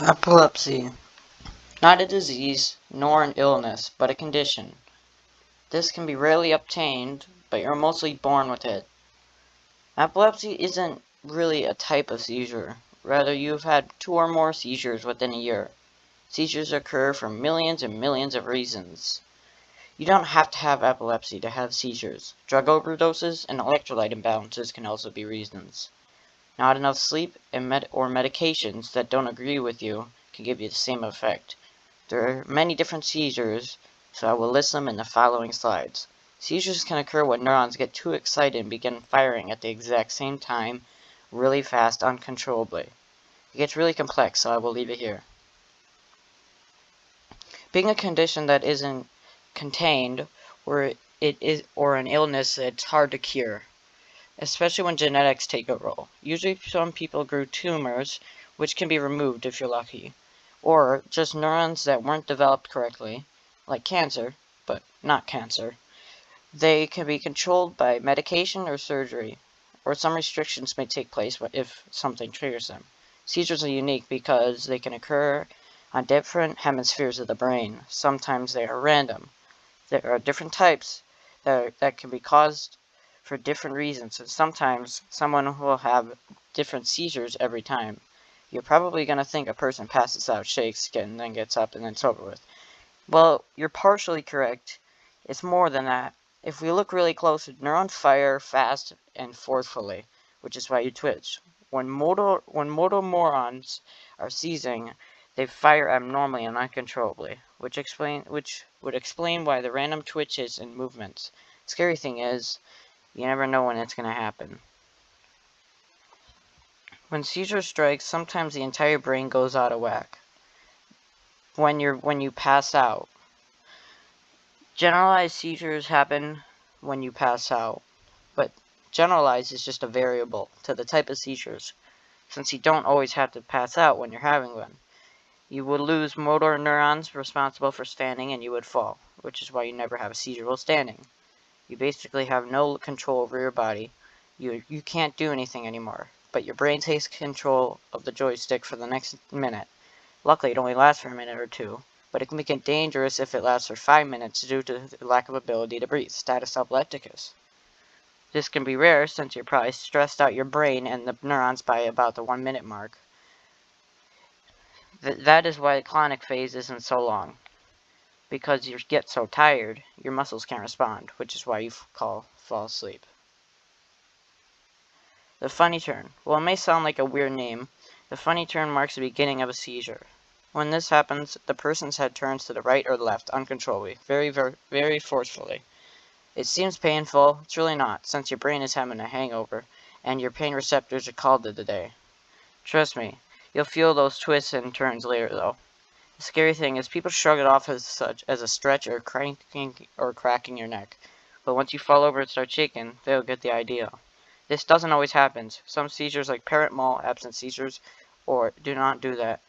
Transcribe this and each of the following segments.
Epilepsy. Not a disease, nor an illness, but a condition. This can be rarely obtained, but you're mostly born with it. Epilepsy isn't really a type of seizure. Rather, you've had 2 or more seizures within a year. Seizures occur for millions and millions of reasons. You don't have to have epilepsy to have seizures. Drug overdoses and electrolyte imbalances can also be reasons. Not enough sleep or medications that don't agree with you can give you the same effect. There are many different seizures, so I will list them in the following slides. Seizures can occur when neurons get too excited and begin firing at the exact same time, really fast, uncontrollably. It gets really complex, so I will leave it here. Being a condition that isn't contained, or an illness that's hard to cure, especially when genetics take a role. Usually some people grew tumors, which can be removed if you're lucky, or just neurons that weren't developed correctly, like cancer, but not cancer. They can be controlled by medication or surgery, or some restrictions may take place if something triggers them. Seizures are unique because they can occur on different hemispheres of the brain. Sometimes they are random. There are different types that can be caused for different reasons, and sometimes someone will have different seizures every time. You're probably going to think a person passes out, shakes, and then gets up, and then it's over with. Well, you're partially correct. It's more than that. If we look really close, neurons fire fast and forcefully, which is why you twitch. When motor neurons are seizing, they fire abnormally and uncontrollably, which would explain why the random twitches and movements. Scary thing is, you never know when it's going to happen. When seizure strikes, sometimes the entire brain goes out of whack. When you pass out. Generalized seizures happen when you pass out, but generalized is just a variable to the type of seizures, since you don't always have to pass out when you're having one. You would lose motor neurons responsible for standing and you would fall, which is why you never have a seizure while standing. You basically have no control over your body. You can't do anything anymore, but your brain takes control of the joystick for the next minute. Luckily, it only lasts for a minute or two, but it can become dangerous if it lasts for 5 minutes due to the lack of ability to breathe, status epilepticus. This can be rare since you're probably stressed out your brain and the neurons by about the 1 minute mark. That is why the clonic phase isn't so long. Because you get so tired, your muscles can't respond, which is why you fall asleep. The funny turn. While it may sound like a weird name, the funny turn marks the beginning of a seizure. When this happens, the person's head turns to the right or left uncontrollably, very forcefully. It seems painful. It's really not, since your brain is having a hangover, and your pain receptors are called to the day. Trust me, you'll feel those twists and turns later, though. The scary thing is people shrug it off as a stretch or cracking your neck. But once you fall over and start shaking, they'll get the idea. This doesn't always happen. Some seizures like parrot mole absent seizures or do not do that.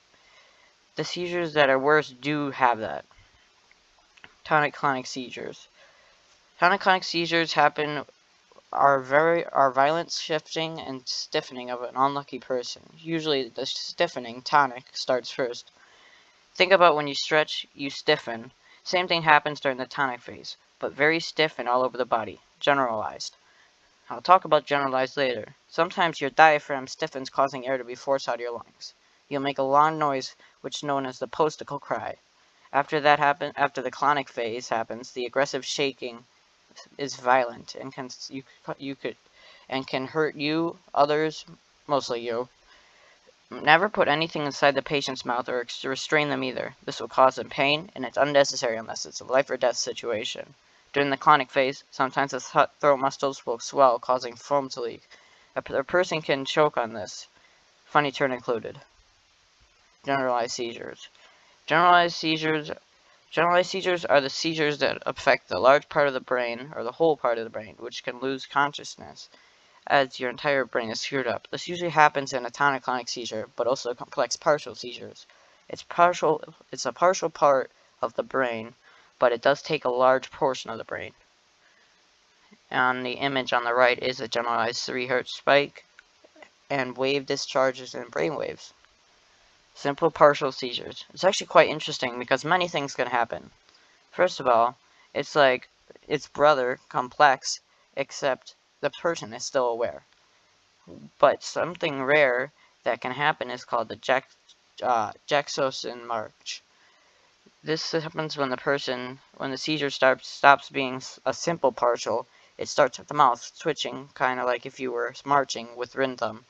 The seizures that are worse do have that. Tonic-clonic seizures. Tonic-clonic seizures are violent shifting and stiffening of an unlucky person. Usually the stiffening, tonic, starts first. Think about when you stretch, you stiffen. Same thing happens during the tonic phase, but very stiff and all over the body. Generalized. I'll talk about generalized later. Sometimes your diaphragm stiffens, causing air to be forced out of your lungs. You'll make a long noise, which is known as the postical cry. After the clonic phase happens, the aggressive shaking is violent and can hurt you, others, mostly you. Never put anything inside the patient's mouth or restrain them either. This will cause them pain, and it's unnecessary unless it's a life or death situation. During the clonic phase, sometimes the throat muscles will swell, causing foam to leak. A person can choke on this, funny turn included. Generalized seizures. Generalized seizures are the seizures that affect the large part of the brain, or the whole part of the brain, which can lose consciousness as your entire brain is screwed up. This usually happens in a tonic-clonic seizure, but also complex partial seizures. It's a partial part of the brain, but it does take a large portion of the brain. And the image on the right is a generalized 3 Hz spike and wave discharges in brain waves. Simple partial seizures. It's actually quite interesting because many things can happen. First of all, it's like its brother, complex, except the person is still aware. But something rare that can happen is called the Jackson march. This happens when the seizure stops being a simple partial. It starts with the mouth twitching, kind of like if you were marching with rhythm.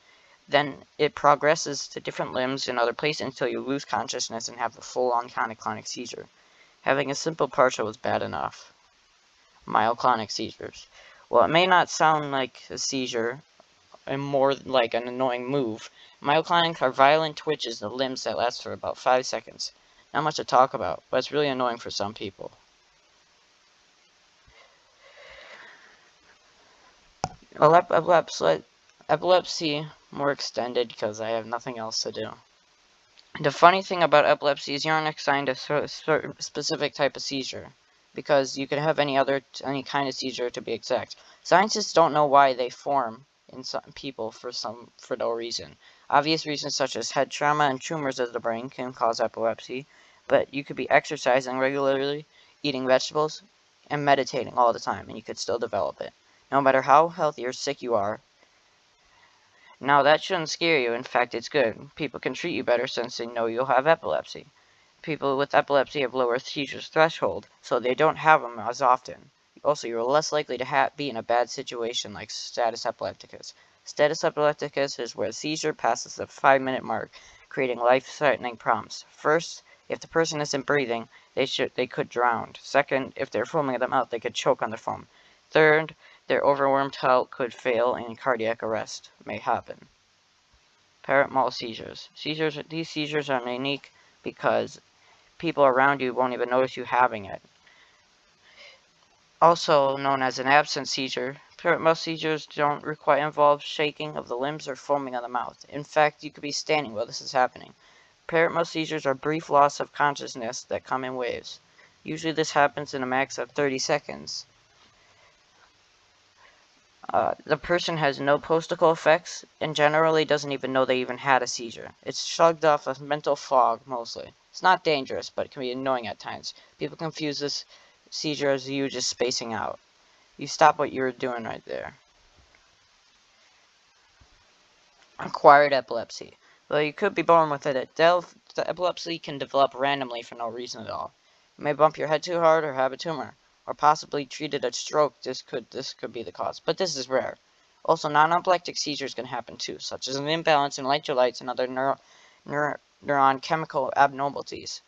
Then it progresses to different limbs in other places until you lose consciousness and have a full-on tonic-clonic seizure. Having a simple partial is bad enough. Myoclonic seizures. Well, it may not sound like a seizure and more like an annoying move. Myoclonic are violent twitches of the limbs that last for about 5 seconds. Not much to talk about, but it's really annoying for some people. Epilepsy more extended because I have nothing else to do. The funny thing about epilepsy is you aren't assigned a specific type of seizure, because you could have any kind of seizure to be exact. Scientists don't know why they form in some people for no reason. Obvious reasons such as head trauma and tumors of the brain can cause epilepsy, but you could be exercising regularly, eating vegetables, and meditating all the time, and you could still develop it. No matter how healthy or sick you are. Now, that shouldn't scare you. In fact, it's good. People can treat you better since they know you'll have epilepsy. People with epilepsy have lower seizures threshold, so they don't have them as often. Also, you're less likely to be in a bad situation like status epilepticus. Status epilepticus is where a seizure passes the 5-minute mark, creating life-threatening problems. First, if the person isn't breathing, they could drown. Second, if they're foaming at the mouth, they could choke on the foam. Third, their overwhelmed heart could fail and cardiac arrest may happen. Parrot seizures. These seizures are unique because people around you won't even notice you having it. Also known as an absent seizure, parrot seizures don't involve shaking of the limbs or foaming on the mouth. In fact, you could be standing while this is happening. Parrot seizures are brief loss of consciousness that come in waves. Usually this happens in a max of 30 seconds. The person has no post-ictal effects and generally doesn't even know they even had a seizure. It's shrugged off as mental fog, mostly. It's not dangerous, but it can be annoying at times. People confuse this seizure as you just spacing out. You stop what you were doing right there. Acquired epilepsy. Though you could be born with it, the epilepsy can develop randomly for no reason at all. You may bump your head too hard or have a tumor, or possibly treated a stroke. This could be the cause, but this is rare. Also, non-epileptic seizures can happen too, such as an imbalance in electrolytes and other neuron chemical abnormalities.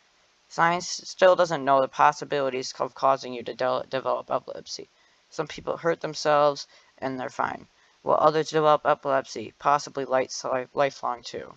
Science still doesn't know the possibilities of causing you to develop epilepsy. Some people hurt themselves and they're fine, while others develop epilepsy, possibly lifelong too.